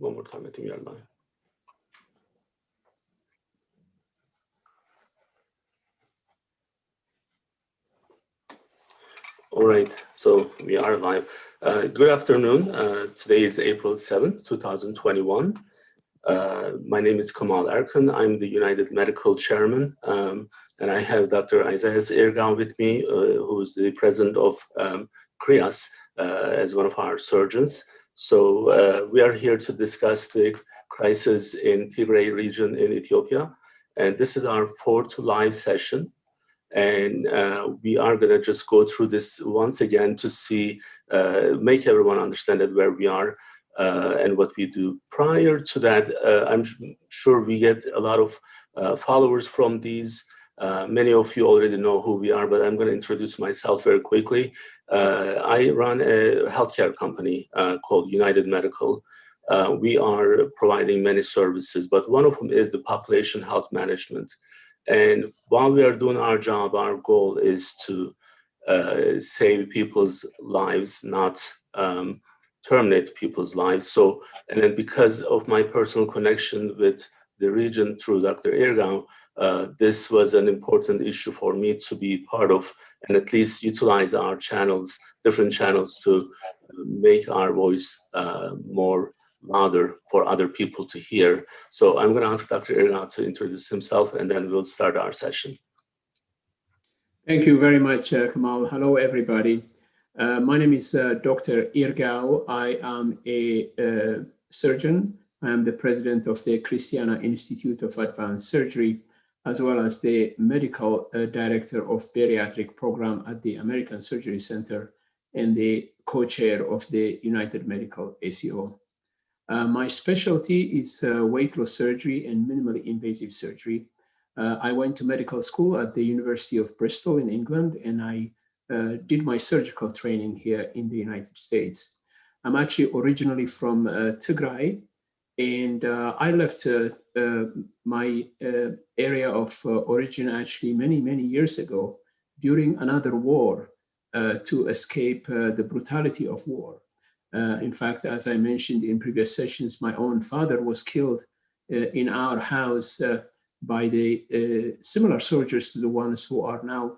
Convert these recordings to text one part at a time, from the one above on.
one more time, I think we are live. All right, so we are live. Good afternoon. Today is April 7th, 2021. My name is Kamal Ergon. I'm the United Medical Chairman, and I have Dr. Ergon with me, who's the president of CRIAS as one of our surgeons. So we are here to discuss the crisis in Tigray region in Ethiopia. And this is our fourth live session. And we are going to just go through this once again to see, make everyone understand that where we are and what we do. Prior to that, I'm sure we get a lot of followers from these. Many of you already know who we are, but I'm going to introduce myself very quickly. I run a healthcare company called United Medical. We are providing many services, but one of them is the population health management. And while we are doing our job, our goal is to save people's lives, not terminate people's lives. So, and then because of my personal connection with the region through Dr. Ergon, this was an important issue for me to be part of and at least utilize our channels, different channels to make our voice more louder for other people to hear. So I'm going to ask Dr. Ergon to introduce himself and then we'll start our session. Thank you very much, Kamal. Hello, everybody. My name is Dr. Ergon. I am a surgeon. I am the president of the Christiana Institute of Advanced Surgery, as well as the medical director of bariatric program at the American Surgery Center and the co-chair of the United Medical ACO. My specialty is weight loss surgery and minimally invasive surgery. I went to medical school at the University of Bristol in England, and I did my surgical training here in the United States. I'm actually originally from Tigray, and I left my area of origin actually many years ago during another war to escape the brutality of war. In fact, as I mentioned in previous sessions, my own father was killed in our house by the similar soldiers to the ones who are now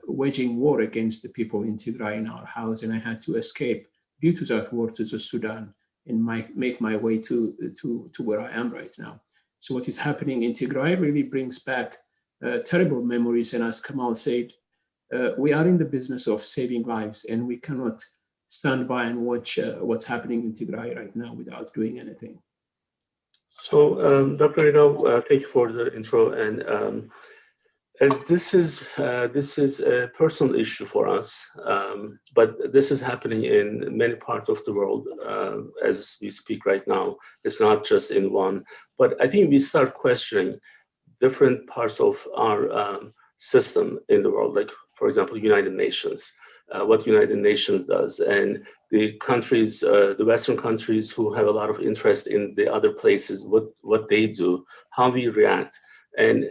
waging war against the people in Tigray in our house. And I had to escape due to that war to the Sudan and make my way to where I am right now. So what is happening in Tigray really brings back terrible memories. And as Kamal said, we are in the business of saving lives, and we cannot stand by and watch what's happening in Tigray right now without doing anything. So, Dr. Ergon, thank you for the intro. And as this is a personal issue for us, but this is happening in many parts of the world as we speak right now. It's not just in one, but I think we start questioning different parts of our system in the world, like, for example, United Nations. What United Nations does, and the countries, the Western countries who have a lot of interest in the other places, what they do, how we react, and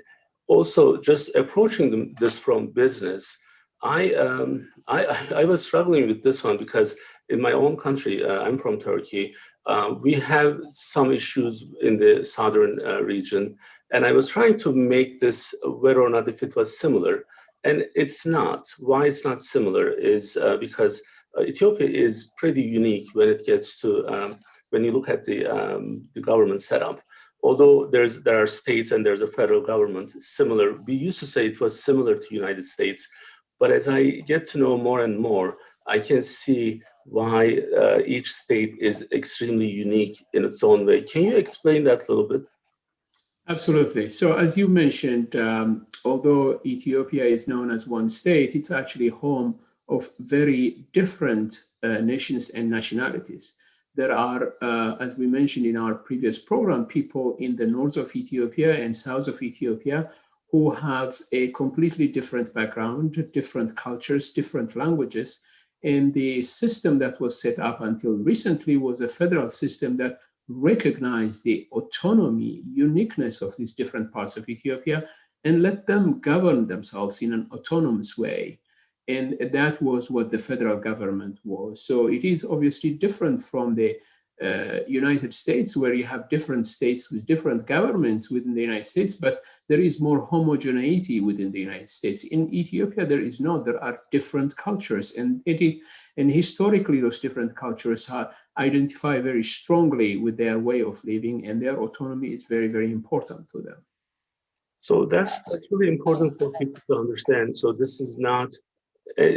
also just approaching this from business. I was struggling with this one because in my own country, I'm from Turkey, we have some issues in the southern region, and I was trying to make this whether or not if it was similar. And it's not. Why it's not similar is because Ethiopia is pretty unique when it gets to, when you look at the government setup. Although there are states and there's a federal government similar, we used to say it was similar to United States. But as I get to know more and more, I can see why each state is extremely unique in its own way. Can you explain that a little bit? Absolutely. So as you mentioned, although Ethiopia is known as one state, it's actually home of very different nations and nationalities. There are, as we mentioned in our previous program, people in the north of Ethiopia and south of Ethiopia who have a completely different background, different cultures, different languages. And the system that was set up until recently was a federal system that recognize the autonomy, uniqueness of these different parts of Ethiopia and let them govern themselves in an autonomous way. And that was what the federal government was. So it is obviously different from the United States, where you have different states with different governments within the United States, but there is more homogeneity within the United States. In Ethiopia, there is not. There are different cultures, and historically, those different cultures identify very strongly with their way of living, and their autonomy is very, very important to them. So that's really important for people to understand. So this is not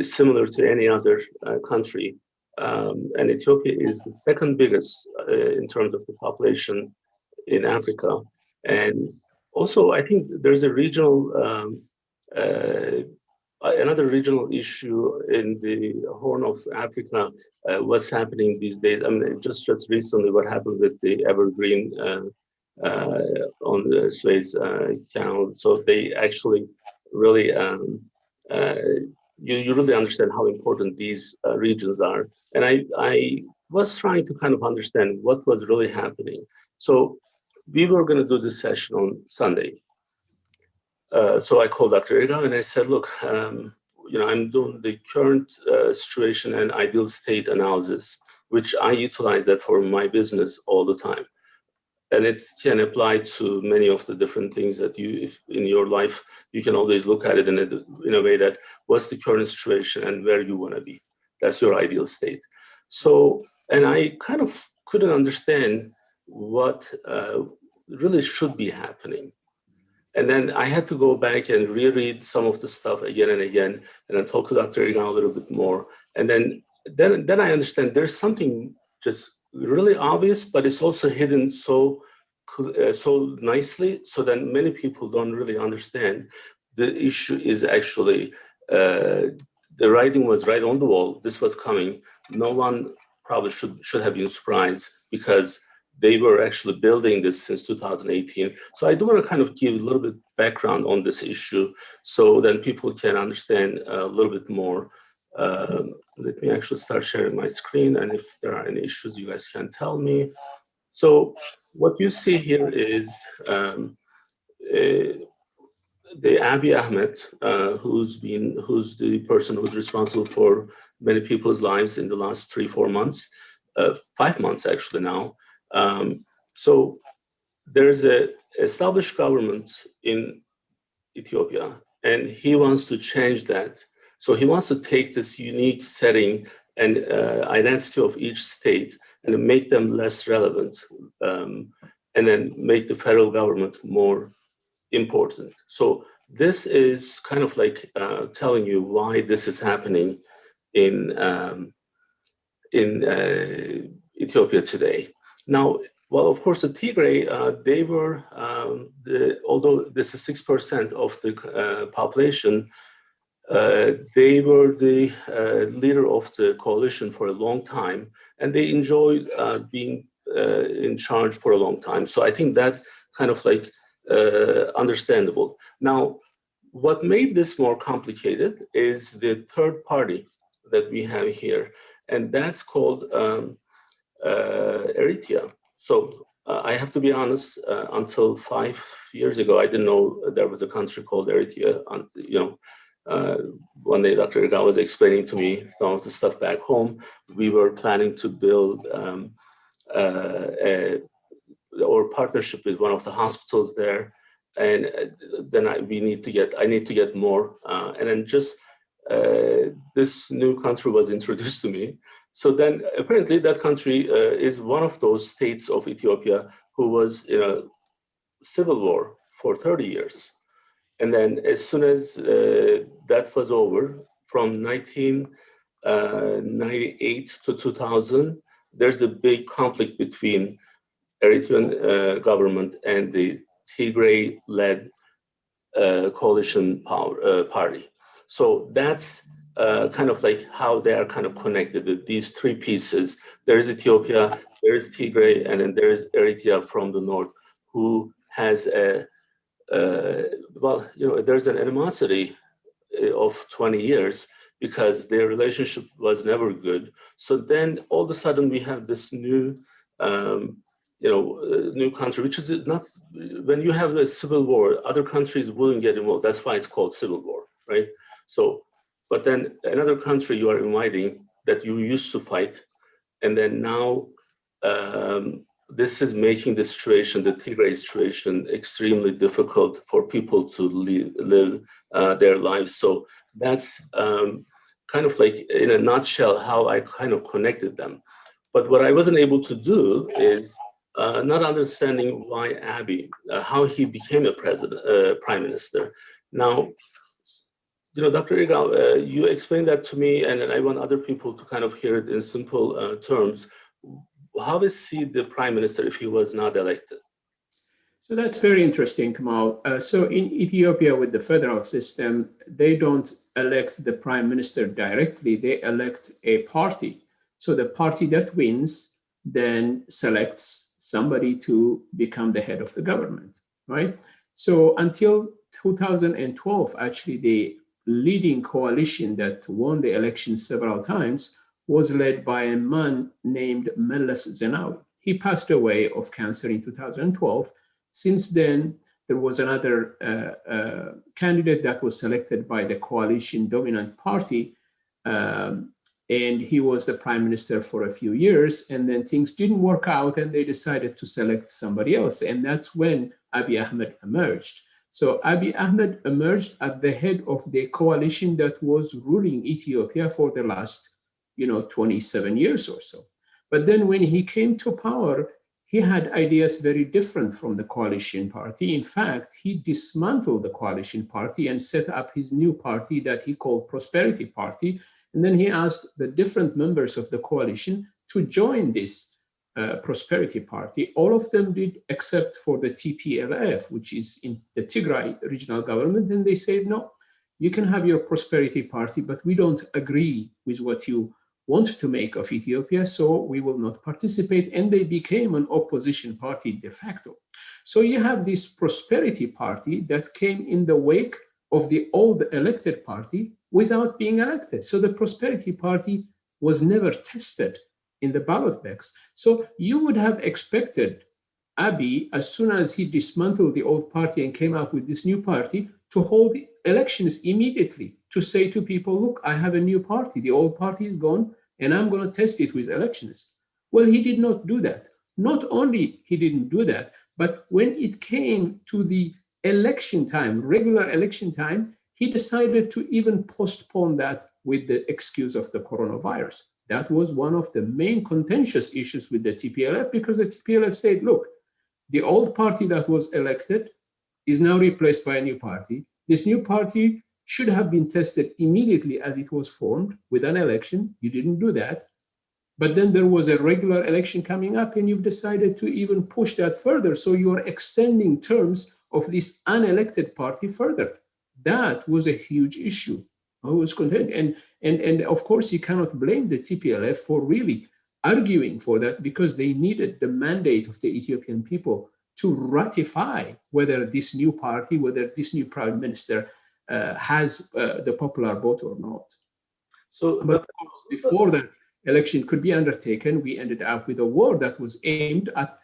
similar to any other country. And Ethiopia is the second biggest in terms of the population in Africa. And also, I think there's a regional, another regional issue in the Horn of Africa. What's happening these days? I mean, just recently, what happened with the Evergreen on the Suez Canal. So they actually really you really understand how important these regions are. And I was trying to kind of understand what was really happening. So we were going to do this session on Sunday. So I called Dr. Ergon and I said, look, I'm doing the current situation and ideal state analysis, which I utilize that for my business all the time. And it can apply to many of the different things that if in your life, you can always look at it in a way that what's the current situation and where you want to be. That's your ideal state. So, and I kind of couldn't understand what really should be happening. And then I had to go back and reread some of the stuff again and again, and then talk to Dr. Ergon a little bit more. And then I understand there's something just really obvious, but it's also hidden so nicely, so that many people don't really understand. The issue is actually the writing was right on the wall. This was coming. No one probably should have been surprised, because they were actually building this since 2018. So I do want to kind of give a little bit background on this issue, so then people can understand a little bit more. Let me actually start sharing my screen, and if there are any issues, you guys can tell me. So what you see here is the Abiy Ahmed, who's the person who's responsible for many people's lives in the last 3-4 months, 5 months actually now. So there's an established government in Ethiopia, and he wants to change that. So he wants to take this unique setting and identity of each state and make them less relevant, and then make the federal government more important. So this is kind of like telling you why this is happening in Ethiopia today. Now, well, of course, the Tigray, they were, although this is 6% of the population, they were the leader of the coalition for a long time, and they enjoyed being in charge for a long time. So I think that kind of like understandable. Now, what made this more complicated is the third party that we have here, and that's called Eritrea. So I have to be honest, until 5 years ago, I didn't know there was a country called Eritrea. One day Dr. Ergon was explaining to me some of the stuff back home. We were planning to build or partnership with one of the hospitals there, and then I need to get more, and then just this new country was introduced to me. So then apparently that country is one of those states of Ethiopia who was in a civil war for 30 years. And then as soon as that was over, from 1998 to 2000, there's a big conflict between Eritrean government and the Tigray-led coalition party. So that's kind of like how they are kind of connected with these three pieces. There is Ethiopia, there is Tigray, and then there is Eritrea from the north, who has there's an animosity of 20 years because their relationship was never good. So then all of a sudden we have this new new country, which is not, when you have a civil war, other countries wouldn't get involved. That's why it's called civil war, right? So, but then another country you are inviting that you used to fight, and then now this is making the situation, the Tigray situation, extremely difficult for people to live their lives. So that's kind of like, in a nutshell, how I kind of connected them. But what I wasn't able to do is not understanding why Abiy, how he became a prime minister. Now, Dr. Ergon, you explained that to me, and I want other people to kind of hear it in simple terms. How is he the prime minister if he was not elected? So that's very interesting, Kamal. So in Ethiopia, with the federal system, they don't elect the prime minister directly, they elect a party. So the party that wins then selects somebody to become the head of the government, right? So until 2012, actually, the leading coalition that won the election several times was led by a man named Meles Zenawi. He passed away of cancer in 2012. Since then, there was another candidate that was selected by the coalition dominant party, and he was the prime minister for a few years, and then things didn't work out, and they decided to select somebody else, and that's when Abiy Ahmed emerged. So Abiy Ahmed emerged at the head of the coalition that was ruling Ethiopia for the last, 27 years or so. But then when he came to power, he had ideas very different from the coalition party. In fact, he dismantled the coalition party and set up his new party that he called Prosperity Party. And then he asked the different members of the coalition to join this Prosperity Party. All of them did, except for the TPLF, which is in the Tigray regional government. And they said, no, you can have your Prosperity Party, but we don't agree with what you want to make of Ethiopia, so we will not participate. And they became an opposition party de facto. So you have this Prosperity Party that came in the wake of the old elected party without being elected. So the Prosperity Party was never tested in the ballot box. So you would have expected Abiy, as soon as he dismantled the old party and came up with this new party, to hold elections immediately, to say to people, look, I have a new party, the old party is gone, and I'm going to test it with elections. Well, he did not do that. Not only he didn't do that, but when it came to the election time, regular election time, he decided to even postpone that with the excuse of the coronavirus. That was one of the main contentious issues with the TPLF, because the TPLF said, look, the old party that was elected is now replaced by a new party. This new party should have been tested immediately as it was formed with an election. You didn't do that. But then there was a regular election coming up, and you've decided to even push that further. So you're extending terms of this unelected party further. That was a huge issue. I was content. And of course, you cannot blame the TPLF for really arguing for that, because they needed the mandate of the Ethiopian people to ratify whether this new party, whether this new prime minister has the popular vote or not. So, but before that election could be undertaken, we ended up with a war that was aimed at,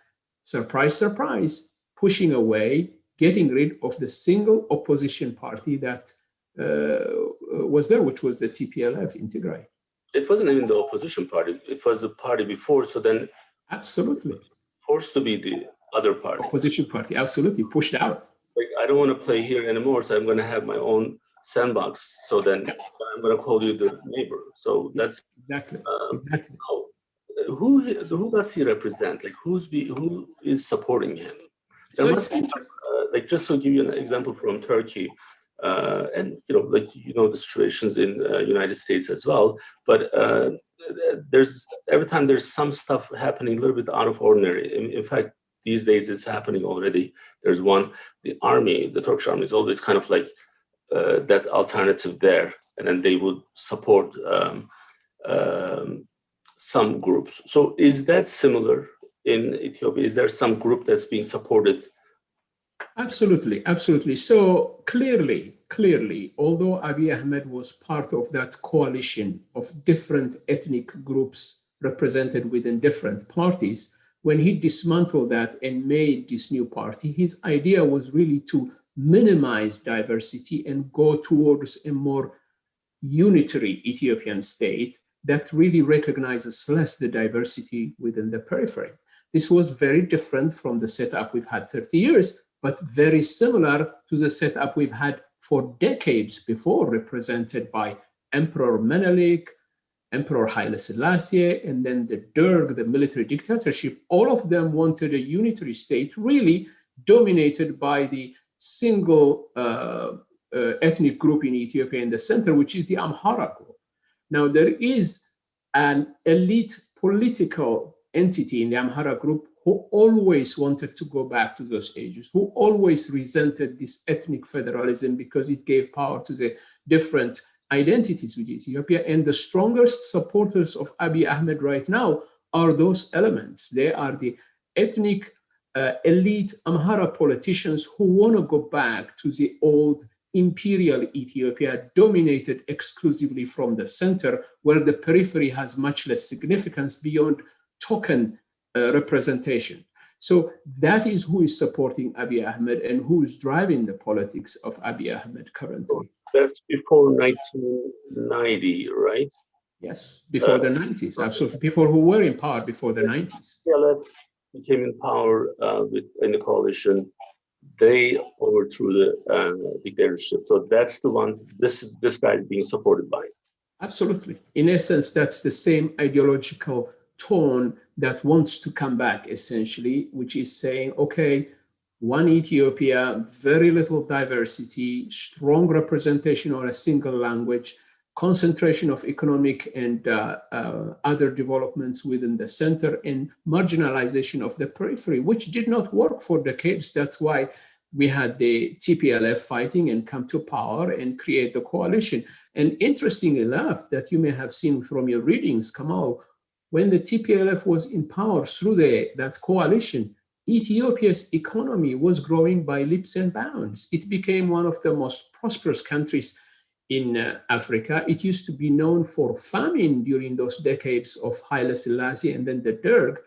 surprise, surprise, pushing away, getting rid of the single opposition party that was there, which was the TPLF in Tigray. It wasn't even the opposition party. It was the party before. So then, absolutely, forced to be the other party. Opposition party, absolutely, pushed out. Like, I don't want to play here anymore, so I'm going to have my own sandbox. So then I'm going to call you the neighbor. So that's exactly. Who does he represent? Like, who is supporting him? So like, just to give you an example from Turkey, and the situations in United States as well. But every time there's some stuff happening a little bit out of ordinary. In fact, these days it's happening already. There's the army, the Turkish army is always kind of like that alternative there, and then they would support some groups. So is that similar in Ethiopia? Is there some group that's being supported? Absolutely, absolutely. So clearly, although Abiy Ahmed was part of that coalition of different ethnic groups represented within different parties, when he dismantled that and made this new party, his idea was really to minimize diversity and go towards a more unitary Ethiopian state that really recognizes less the diversity within the periphery. This was very different from the setup we've had 30 years, but very similar to the setup we've had for decades before, represented by Emperor Menelik, Emperor Haile Selassie, and then the Derg, the military dictatorship. All of them wanted a unitary state, really dominated by the single ethnic group in Ethiopia in the center, which is the Amhara group. Now, there is an elite political entity in the Amhara group who always wanted to go back to those ages, who always resented this ethnic federalism because it gave power to the different identities with Ethiopia. And the strongest supporters of Abiy Ahmed right now are those elements. They are the ethnic elite Amhara politicians who want to go back to the old imperial Ethiopia, dominated exclusively from the center, where the periphery has much less significance beyond token representation. So that is who is supporting Abiy Ahmed and who is driving the politics of Abiy Ahmed currently. That's before 1990, right? Yes, before the 90s, absolutely. People who were in power before the 90s. PLF became in power in the coalition. They overthrew the dictatorship. So that's the ones this guy is being supported by. Absolutely. In essence, that's the same ideological tone that wants to come back, essentially, which is saying, okay, one Ethiopia, very little diversity, strong representation on a single language, concentration of economic and other developments within the center, and marginalization of the periphery, which did not work for decades. That's why we had the TPLF fighting and come to power and create the coalition. And interesting enough, that you may have seen from your readings, Kamal, when the TPLF was in power through that coalition, Ethiopia's economy was growing by leaps and bounds. It became one of the most prosperous countries in Africa. It used to be known for famine during those decades of Haile Selassie and then the Derg,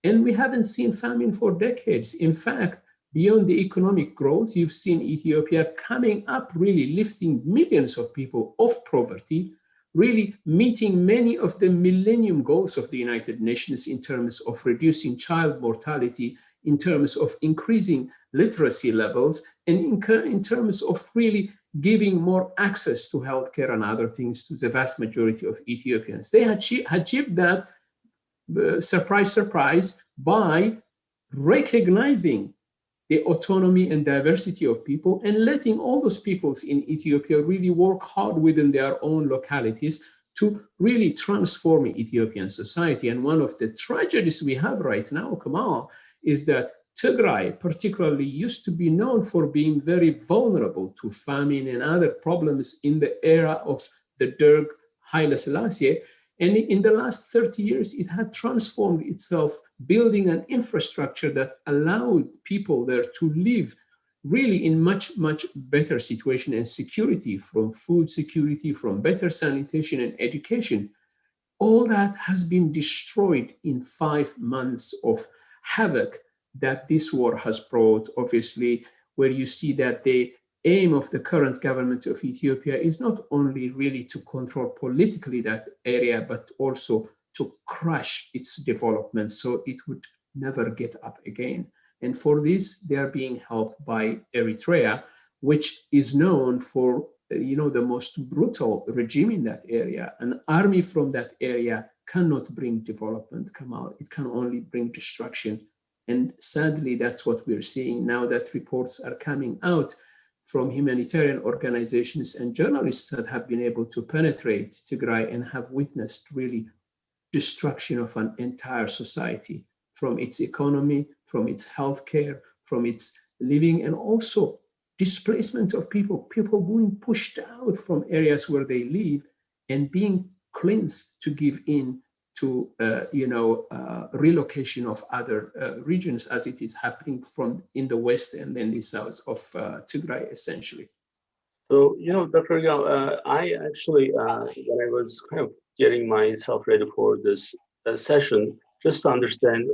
and we haven't seen famine for decades. In fact, beyond the economic growth, you've seen Ethiopia coming up, really lifting millions of people off poverty, really meeting many of the millennium goals of the United Nations in terms of reducing child mortality, in terms of increasing literacy levels, and in terms of really giving more access to healthcare and other things to the vast majority of Ethiopians. They achieved that, surprise, surprise, by recognizing the autonomy and diversity of people and letting all those peoples in Ethiopia really work hard within their own localities to really transform Ethiopian society. And one of the tragedies we have right now, Kamal, is that Tigray particularly used to be known for being very vulnerable to famine and other problems in the era of the Derg Haile Selassie. And in the last 30 years, it had transformed itself, building an infrastructure that allowed people there to live really in much, much better situation and security, from food security, from better sanitation and education. All that has been destroyed in 5 months of havoc that this war has brought, obviously, where you see that the aim of the current government of Ethiopia is not only really to control politically that area, but also to crush its development so it would never get up again. And for this, they are being helped by Eritrea, which is known for, the most brutal regime in that area. An army from that area cannot bring development, Kamal. It can only bring destruction. And sadly, that's what we're seeing now, that reports are coming out from humanitarian organizations and journalists that have been able to penetrate Tigray and have witnessed really destruction of an entire society, from its economy, from its healthcare, from its living, and also displacement of people being pushed out from areas where they live and being cleansed to give in to relocation of other regions, as it is happening from in the west and then the south of Tigray, essentially. So, Dr. Ergon, I actually, when I was kind of getting myself ready for this session, just to understand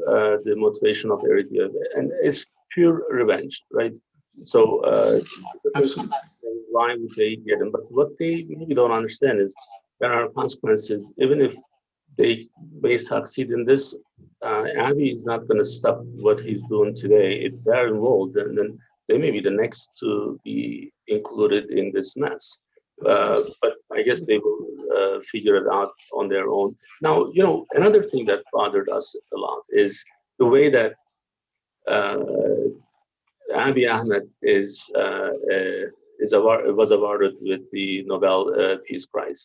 the motivation of Eritrea, and it's pure revenge, right? So, absolutely. Why would they get them? But what they maybe don't understand is there are consequences, even if they may succeed in this. Abiy is not going to stop what he's doing today. If they're involved, then they may be the next to be included in this mess. But I guess they will figure it out on their own. Now, another thing that bothered us a lot is the way that Abiy Ahmed was awarded with the Nobel Peace Prize.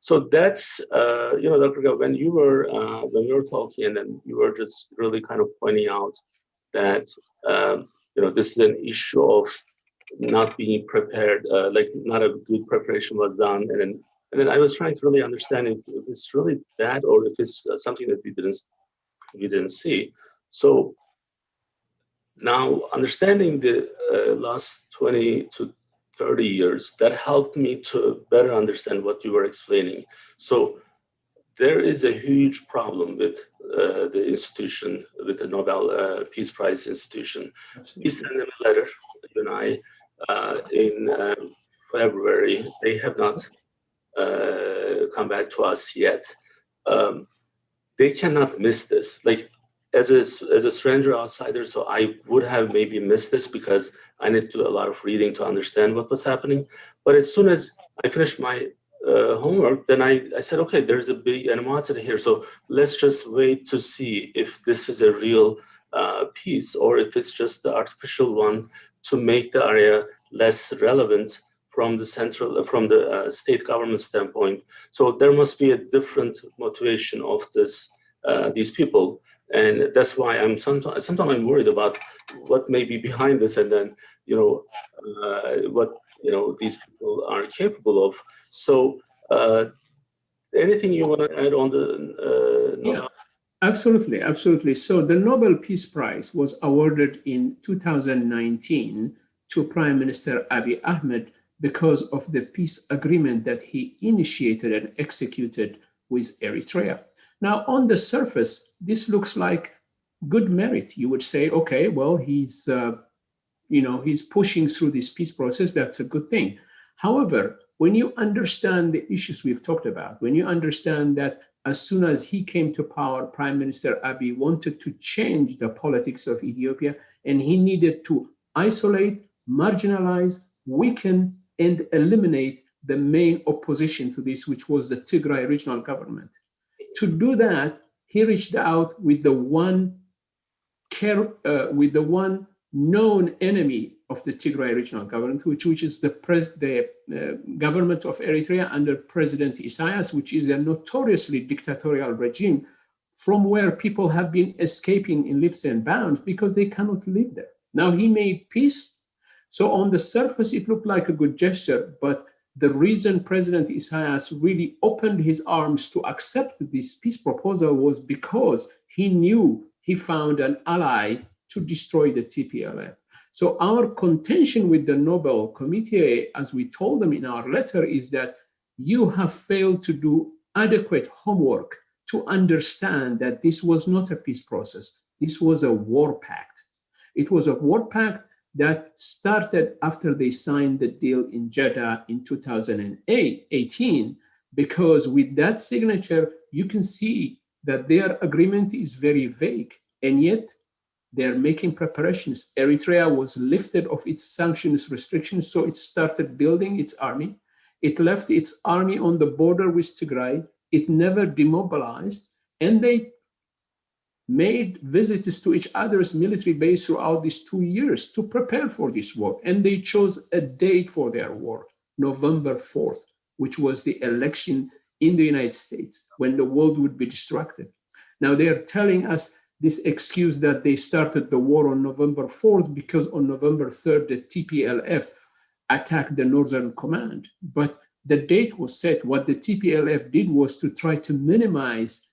So that's Dr. Gao, when we were talking, and then you were just really kind of pointing out that this is an issue of not being prepared, like not a good preparation was done, and then I was trying to really understand if it's really that, or if it's something that we didn't see. So now understanding the last 20 to 30 years, that helped me to better understand what you were explaining. So there is a huge problem with the institution, with the Nobel Peace Prize institution. Absolutely. We sent them a letter, you and I, in February. They have not come back to us yet. They cannot miss this. Like, as a stranger outsider, so I would have maybe missed this because I need to do a lot of reading to understand what was happening. But as soon as I finished my homework, then I said, okay, there's a big animosity here. So let's just wait to see if this is a real peace, or if it's just the artificial one to make the area less relevant from the state government standpoint. So there must be a different motivation of these people. And that's why sometimes I'm worried about what may be behind this, and then what these people are capable of. So anything you want to add on the Nobel? Yeah, absolutely. So the Nobel Peace Prize was awarded in 2019 to Prime Minister Abiy Ahmed because of the peace agreement that he initiated and executed with Eritrea. Now, on the surface, this looks like good merit. You would say, okay, well, he's pushing through this peace process. That's a good thing. However, when you understand the issues we've talked about, when you understand that as soon as he came to power, Prime Minister Abiy wanted to change the politics of Ethiopia, and he needed to isolate, marginalize, weaken, and eliminate the main opposition to this, which was the Tigray regional government. To do that, he reached out with the one known enemy of the Tigray regional government, which is the government of Eritrea under President Isaias, which is a notoriously dictatorial regime from where people have been escaping in leaps and bounds because they cannot live there. Now he made peace. So on the surface, it looked like a good gesture, but the reason President Isaias really opened his arms to accept this peace proposal was because he knew he found an ally to destroy the TPLF. So our contention with the Nobel Committee, as we told them in our letter, is that you have failed to do adequate homework to understand that this was not a peace process. This was a war pact. It was a war pact that started after they signed the deal in Jeddah in 2018, because with that signature, you can see that their agreement is very vague, and yet they're making preparations. Eritrea was lifted of its sanctions restrictions, so it started building its army. It left its army on the border with Tigray. It never demobilized, and they made visits to each other's military base throughout these 2 years to prepare for this war. And they chose a date for their war, November 4th, which was the election in the United States when the world would be distracted. Now they're telling us this excuse that they started the war on November 4th because on November 3rd, the TPLF attacked the Northern Command. But the date was set. What the TPLF did was to try to minimize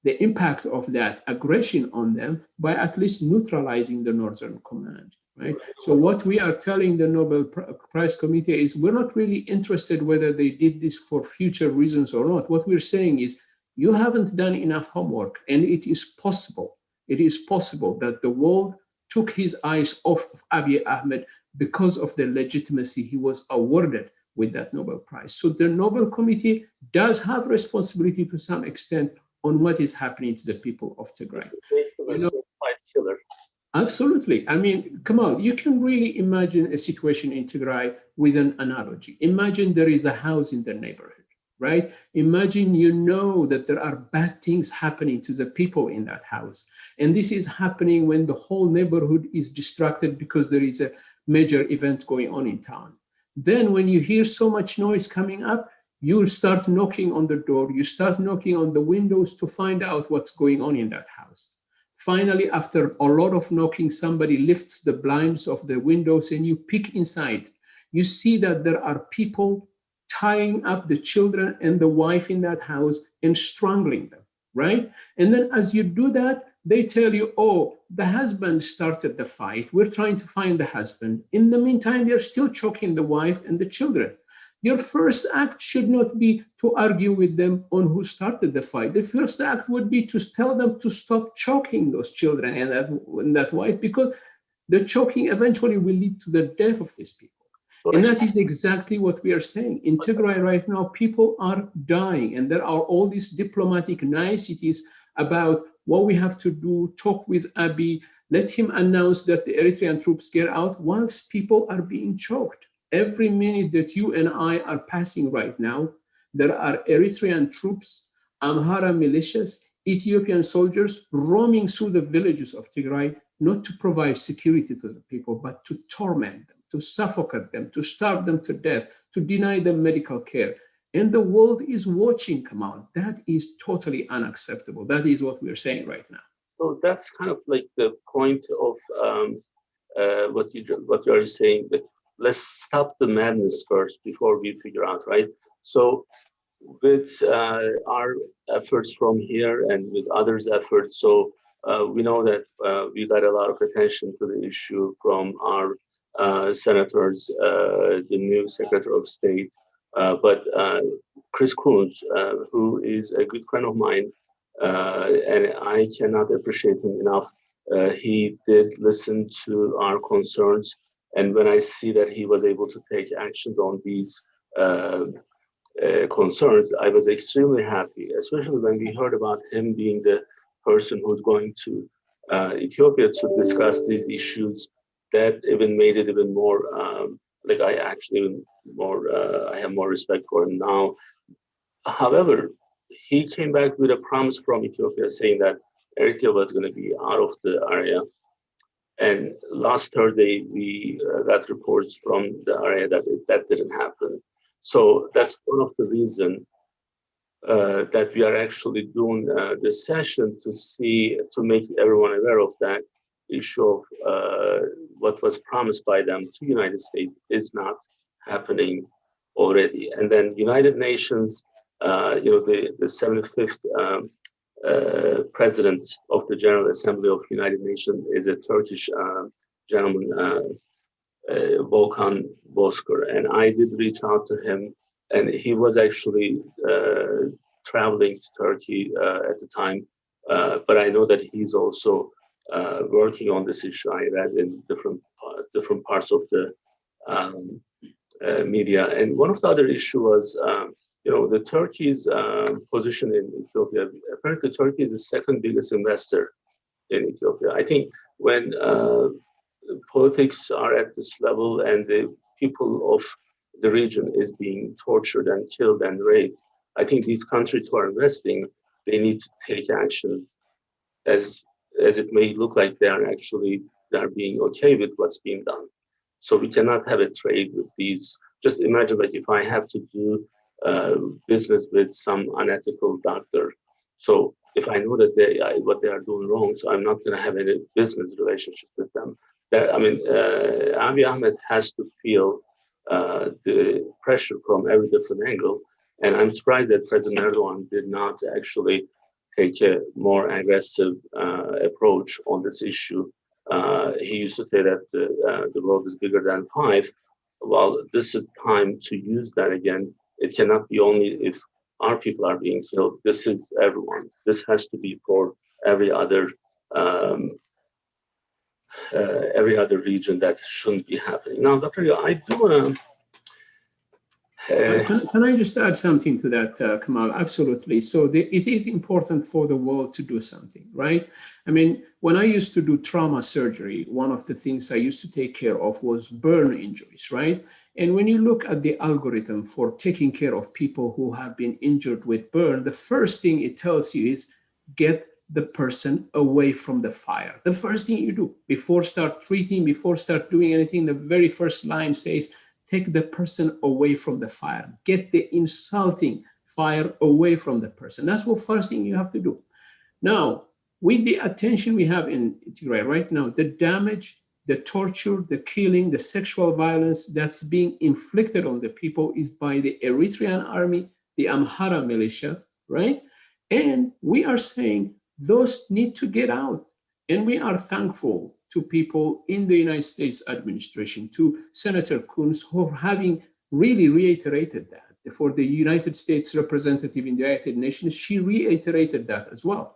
the impact of that aggression on them by at least neutralizing the Northern Command, right? So what we are telling the Nobel Prize Committee is we're not really interested whether they did this for future reasons or not. What we're saying is you haven't done enough homework, and it is possible that the world took his eyes off of Abiy Ahmed because of the legitimacy he was awarded with that Nobel Prize. So the Nobel Committee does have responsibility to some extent on what is happening to the people of Tigray. Killer. Absolutely. I mean, Kamal, you can really imagine a situation in Tigray with an analogy. Imagine there is a house in the neighborhood, right? Imagine you know that there are bad things happening to the people in that house. And this is happening when the whole neighborhood is distracted because there is a major event going on in town. Then when you hear so much noise coming up, you'll start knocking on the door, you start knocking on the windows to find out what's going on in that house. Finally, after a lot of knocking, somebody lifts the blinds of the windows and you peek inside. You see that there are people tying up the children and the wife in that house and strangling them, right? And then as you do that, they tell you, oh, the husband started the fight. We're trying to find the husband. In the meantime, they're still choking the wife and the children. Your first act should not be to argue with them on who started the fight. The first act would be to tell them to stop choking those children and that wife, because the choking eventually will lead to the death of these people. And that is exactly what we are saying. In Tigray right now, people are dying, and there are all these diplomatic niceties about what we have to do, talk with Abiy, let him announce that the Eritrean troops get out, whilst people are being choked. Every minute that you and I are passing right now, there are Eritrean troops, Amhara militias, Ethiopian soldiers roaming through the villages of Tigray, not to provide security to the people, but to torment them, to suffocate them, to starve them to death, to deny them medical care. And the world is watching, Kamal. That is totally unacceptable. That is what we're saying right now. So that's kind of like the point of what you are saying, that let's stop the madness first before we figure out, right? So with our efforts from here and with others' efforts, so we know that we got a lot of attention to the issue from our senators, the new Secretary of State, but Chris Coons, who is a good friend of mine, and I cannot appreciate him enough. He did listen to our concerns, and when I see that he was able to take actions on these concerns, I was extremely happy, especially when we heard about him being the person who's going to Ethiopia to discuss these issues. That even made it even more, like I actually more, I have more respect for him now. However, he came back with a promise from Ethiopia saying that Eritrea was going to be out of the area. And last Thursday, we got reports from the area that that didn't happen. So that's one of the reasons that we are actually doing this session, to make everyone aware of that issue of what was promised by them to the United States is not happening already. And then United Nations, the 75th president of the General Assembly of United Nations is a Turkish gentleman, Volkan Bozkır, and I did reach out to him, and he was actually traveling to Turkey at the time, but I know that he's also working on this issue. I read in different parts of the media, and one of the other issue was the Turkey's position in Ethiopia. Apparently, Turkey is the second biggest investor in Ethiopia. I think when politics are at this level and the people of the region is being tortured and killed and raped, I think these countries who are investing, they need to take actions, as it may look like they are being okay with what's being done. So we cannot have a trade with these. Just imagine, like, if I have to do business with some unethical doctor, so if I know that what they are doing wrong, so I'm not going to have any business relationship with them. Abiy Ahmed has to feel the pressure from every different angle, and I'm surprised that President Ergon did not actually take a more aggressive approach on this issue. He used to say that the world is bigger than five. Well, this is time to use that again. It cannot be only if our people are being killed. This is everyone. This has to be for every other region that shouldn't be happening. Now, Dr. Yo, I do want to Uh, Can I just add something to that, Kamal? Absolutely. So it is important for the world to do something, right? I mean, when I used to do trauma surgery, one of the things I used to take care of was burn injuries, right? And when you look at the algorithm for taking care of people who have been injured with burn, the first thing it tells you is get the person away from the fire. The first thing you do before start treating, before start doing anything, the very first line says, take the person away from the fire. Get the insulting fire away from the person. That's the first thing you have to do. Now, with the attention we have in Tigray right now, the damage, the torture, the killing, the sexual violence that's being inflicted on the people is by the Eritrean army, the Amhara militia, right? And we are saying those need to get out. And we are thankful to people in the United States administration, to Senator Coons, who having really reiterated that. For the United States representative in the United Nations, she reiterated that as well.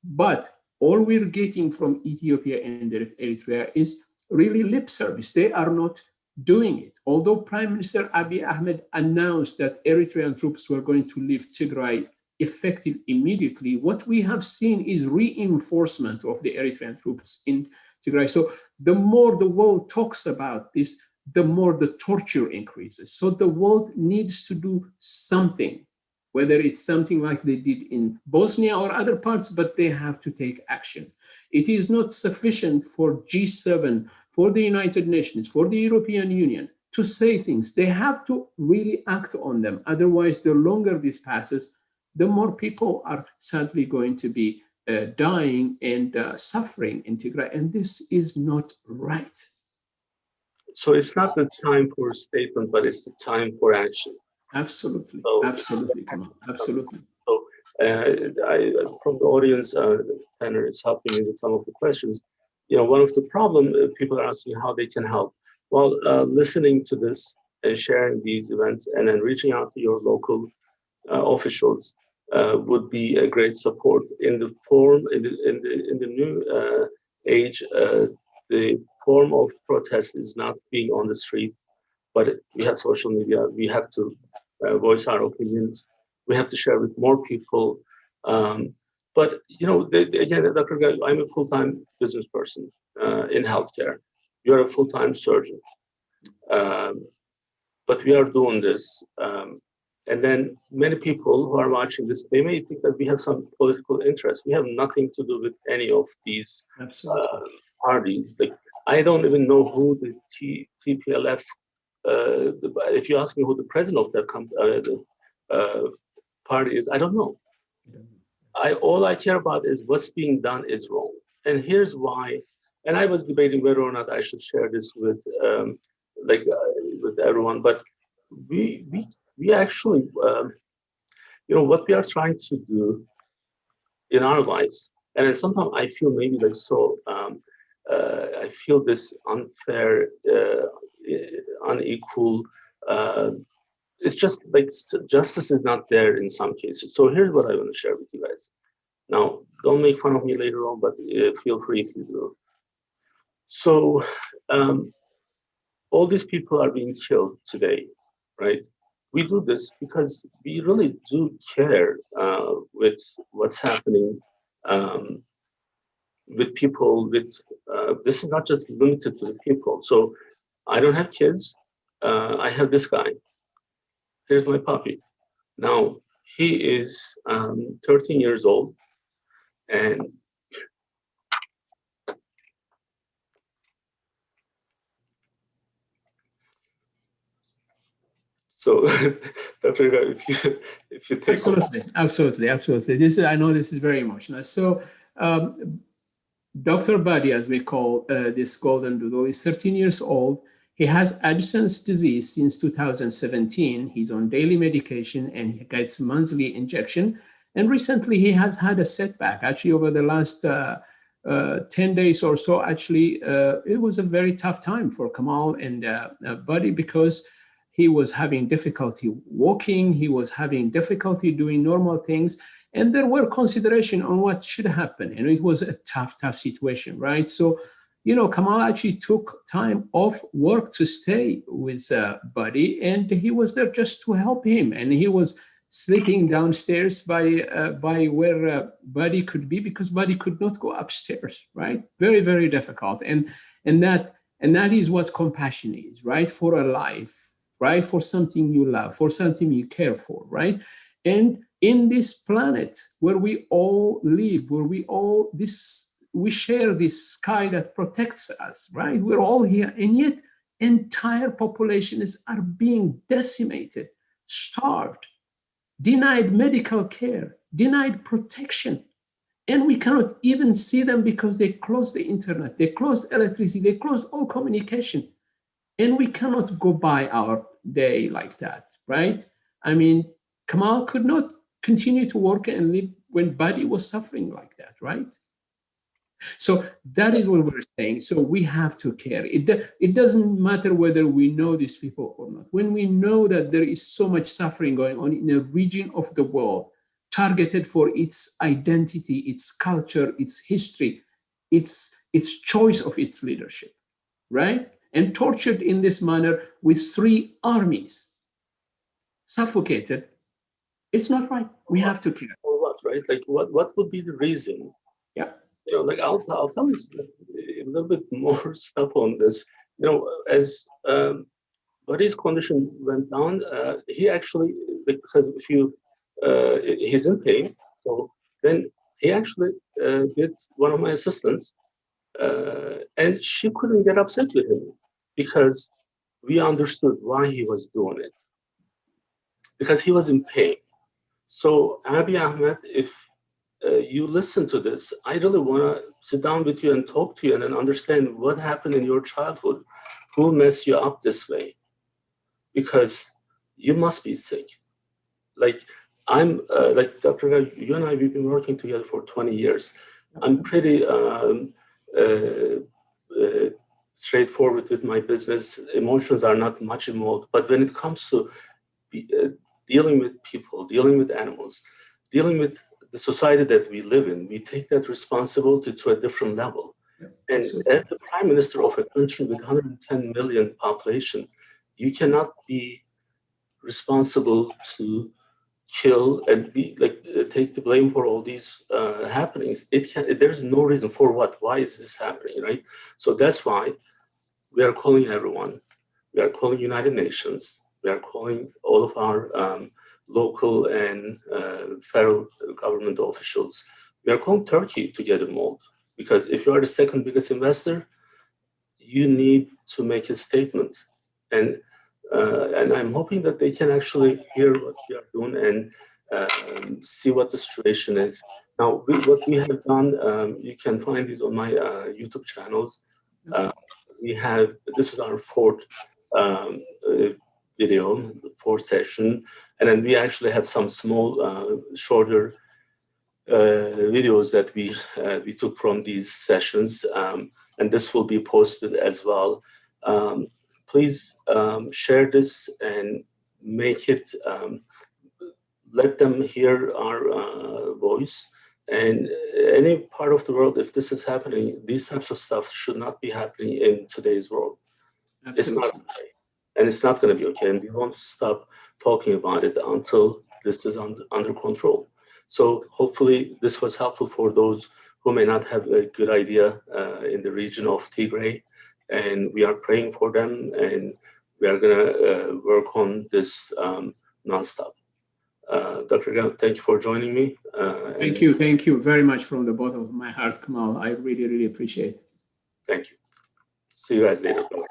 But all we're getting from Ethiopia and Eritrea is really lip service. They are not doing it. Although Prime Minister Abiy Ahmed announced that Eritrean troops were going to leave Tigray effective immediately, what we have seen is reinforcement of the Eritrean troops in Tigray. So the more the world talks about this, the more the torture increases. So the world needs to do something, whether it's something like they did in Bosnia or other parts, but they have to take action. It is not sufficient for G7, for the United Nations, for the European Union to say things. They have to really act on them. Otherwise, the longer this passes, the more people are sadly going to be dying and suffering in Tigray. And this is not right. so it's not the time for a statement, but it's the time for action. Absolutely. So, Absolutely, Kamal. Absolutely. So from the audience, Tanner is helping me with some of the questions. You know, one of the problem people are asking how they can help. Well, listening to this and sharing these events, and then reaching out to your local officials would be a great support. In the form in the new age, the form of protest is not being on the street, but we have social media. We have to voice our opinions. We have to share with more people. But you know, again, Dr. Guy, I'm a full-time business person in healthcare. You're a full-time surgeon, but we are doing this. And then many people who are watching this, they may think that we have some political interest. We have nothing to do with any of these parties. Like, I don't even know who the TPLF. If you ask me who the president of that party is, I don't know. All I care about is what's being done is wrong, and here's why. And I was debating whether or not I should share this with with everyone, but we actually, you know, what we are trying to do in our lives, and then sometimes I feel maybe like so. I feel this unfair, unequal. It's just like justice is not there in some cases. So here's what I want to share with you guys. Now, don't make fun of me later on, but feel free if you do. So all these people are being killed today, right? We do this because we really do care with what's happening with people. This is not just limited to the people. So I don't have kids. I have this guy. Here's my puppy. Now, he is 13 years old, and so, Dr. Ira, if you take absolutely. This is, I know this is very emotional. So, Dr. Badi, as we call this golden doodle, is 13 years old. He has Addison's disease since 2017. He's on daily medication and he gets monthly injection. And recently he has had a setback. Actually, over the last 10 days or so, actually, it was a very tough time for Kamal and Buddy, because he was having difficulty walking. He was having difficulty doing normal things. And there were consideration on what should happen. And it was a tough situation, right? So Kamal actually took time off work to stay with Buddy, and he was there just to help him. And he was sleeping downstairs by where Buddy could be, because Buddy could not go upstairs, right? Very, very difficult. And that is what compassion is, right? For a life, right? For something you love, for something you care for, right? And in this planet where we all live, where we share this sky that protects us, right? We're all here, and yet entire populations are being decimated, starved, denied medical care, denied protection. And we cannot even see them because they closed the internet, they closed electricity, they closed all communication. And we cannot go by our day like that, right? I mean, Kamal could not continue to work and live when Buddy was suffering like that, right? So that is what we're saying. So we have to care. It doesn't matter whether we know these people or not. When we know that there is so much suffering going on in a region of the world targeted for its identity, its culture, its history, its choice of its leadership, right? And tortured in this manner with 3 armies, suffocated, it's not right. We have to care. Or what, right? Like what would be the reason? Yeah. Like I'll tell you a little bit more stuff on this. As Buddy's condition went down, he actually, because if you, he's in pain, so then he actually did one of my assistants, and she couldn't get upset with him because we understood why he was doing it, because he was in pain. So Abiy Ahmed, if you listen to this, I really want to sit down with you and talk to you and then understand what happened in your childhood, who messed you up this way, because you must be sick. Like I'm, like Dr. Gai, you and I, we've been working together for 20 years. I'm pretty straightforward with my business. Emotions are not much involved, but when it comes to dealing with people, dealing with animals, dealing with the society that we live in, we take that responsibility to a different level. Yeah, and as the prime minister of a country with 110 million population, you cannot be responsible to kill and be like take the blame for all these happenings. There's no reason for what. Why is this happening, right? So that's why we are calling everyone. We are calling United Nations. We are calling all of our local and federal government officials. We are calling Turkey to get involved, because if you are the second biggest investor, you need to make a statement. And I'm hoping that they can actually hear what we are doing and see what the situation is. Now, what we have done, you can find these on my YouTube channels. This is our 4th video, the 4th session, and then we actually have some small, shorter videos that we took from these sessions, and this will be posted as well. Please share this and make it, let them hear our voice. And any part of the world, if this is happening, these types of stuff should not be happening in today's world. Absolutely. It's not okay. And it's not going to be okay. And we won't stop talking about it until this is under control. So hopefully this was helpful for those who may not have a good idea in the region of Tigray. And we are praying for them, and we are going to work on this nonstop. Dr. Gal, thank you for joining me. Thank you very much from the bottom of my heart, Kamal. I really, really appreciate it. Thank you. See you guys later. Bye.